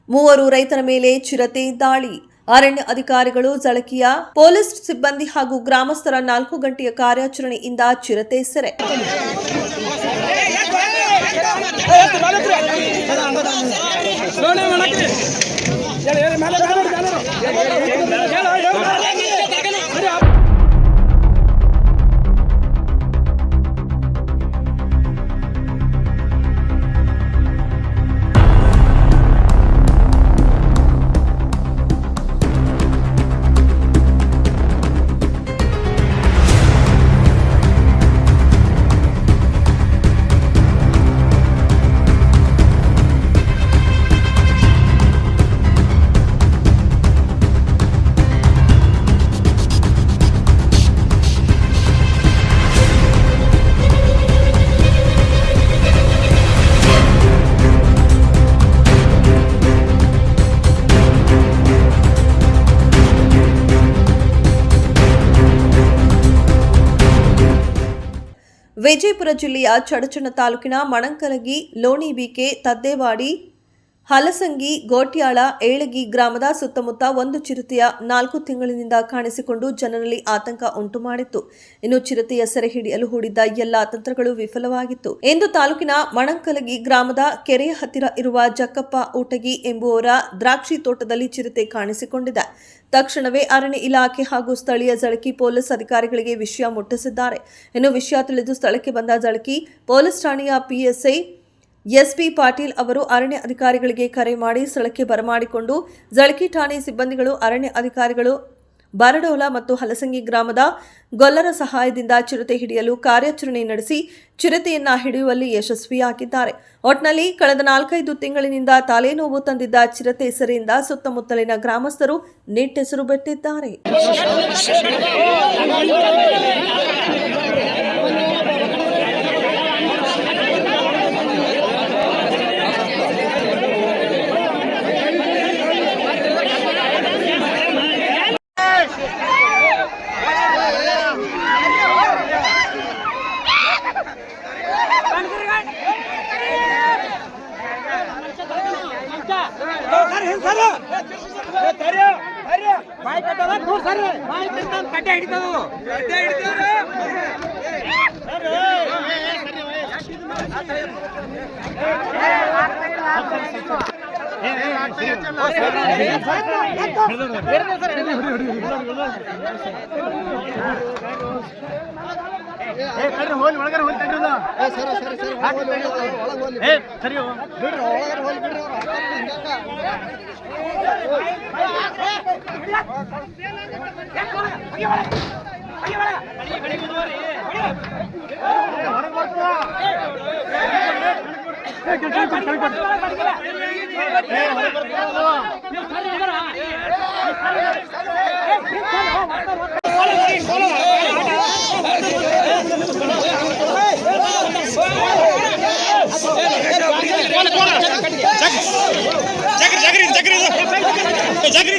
ಮೂವರು ರೈತರ ಮೇಲೆ ಚಿರತೆ ದಾಳಿ. ಅರಣ್ಯ ಅಧಿಕಾರಿಗಳು, ಜಳಕಿಯ ಪೊಲೀಸ್ ಸಿಬ್ಬಂದಿ ಹಾಗೂ ಗ್ರಾಮಸ್ಥರ 4 ಗಂಟೆಯ ಕಾರ್ಯಾಚರಣೆಯಿಂದ ಚಿರತೆ ಸೆರೆ. ವಿಜಯಪುರ ಜಿಲ್ಲೆಯ ಚಡಚಣ ತಾಲೂಕಿನ ಮಣಂಕಲಗಿ, ಲೋಣಿಬಿಕೆ, ತದ್ದೇವಾಡಿ, ಹಲಸಂಗಿ, ಗೋಟ್ಯಾಳ, ಏಳಗಿ ಗ್ರಾಮದ ಸುತ್ತಮುತ್ತ ಒಂದು ಚಿರತೆಯ 4 ತಿಂಗಳಿನಿಂದ ಕಾಣಿಸಿಕೊಂಡು ಜನರಲ್ಲಿ ಆತಂಕ ಉಂಟು ಮಾಡಿತ್ತು. ಇನ್ನು ಚಿರತೆಯ ಸೆರೆ ಹಿಡಿಯಲು ಹೂಡಿದ್ದ ಎಲ್ಲಾ ತಂತ್ರಗಳು ವಿಫಲವಾಗಿತ್ತು ಎಂದು ತಾಲೂಕಿನ ಮಣಂಕಲಗಿ ಗ್ರಾಮದ ಕೆರೆಯ ಹತ್ತಿರ ಇರುವ ಜಕ್ಕಪ್ಪ ಊಟಗಿ ಎಂಬುವರ ದ್ರಾಕ್ಷಿ ತೋಟದಲ್ಲಿ ಚಿರತೆ ಕಾಣಿಸಿಕೊಂಡಿದೆ. ತಕ್ಷಣವೇ ಅರಣ್ಯ ಇಲಾಖೆ ಹಾಗೂ ಸ್ಥಳೀಯ ಜಳಕಿ ಪೊಲೀಸ್ ಅಧಿಕಾರಿಗಳಿಗೆ ವಿಷಯ ಮುಟ್ಟಿಸಿದ್ದಾರೆ. ಇನ್ನು ವಿಷಯ ತಿಳಿದು ಸ್ಥಳಕ್ಕೆ ಬಂದ ಜಳಕಿ ಪೊಲೀಸ್ ಠಾಣೆಯ ಪಿಎಸ್ಐ ಎಸ್ಪಿ ಪಾಟೀಲ್ ಅವರು ಅರಣ್ಯ ಅಧಿಕಾರಿಗಳಿಗೆ ಕರೆ ಮಾಡಿ ಸ್ಥಳಕ್ಕೆ ಬರಮಾಡಿಕೊಂಡು ಜಳಕಿ ಠಾಣೆ ಸಿಬ್ಬಂದಿಗಳು, ಅರಣ್ಯ ಅಧಿಕಾರಿಗಳು ಬರಡೋಲ ಮತ್ತು ಹಲಸಂಗಿ ಗ್ರಾಮದ ಗೊಲ್ಲರ ಸಹಾಯದಿಂದ ಚಿರತೆ ಹಿಡಿಯಲು ಕಾರ್ಯಾಚರಣೆ ನಡೆಸಿ ಚಿರತೆಯನ್ನ ಹಿಡಿಯುವಲ್ಲಿ ಯಶಸ್ವಿಯಾಗಿದ್ದಾರೆ. ಒಟ್ನಲ್ಲಿ ಕಳೆದ 4-5 ತಿಂಗಳಿನಿಂದ ತಲೆನೋವು ತಂದಿದ್ದ ಚಿರತೆ ಸೆರೆಯಿಂದ ಸುತ್ತಮುತ್ತಲಿನ ಗ್ರಾಮಸ್ಥರು ನಿಟ್ಟೆಸರು ಬಿಟ್ಟಿದ್ದಾರೆ. ಜಾಗ್ರಿ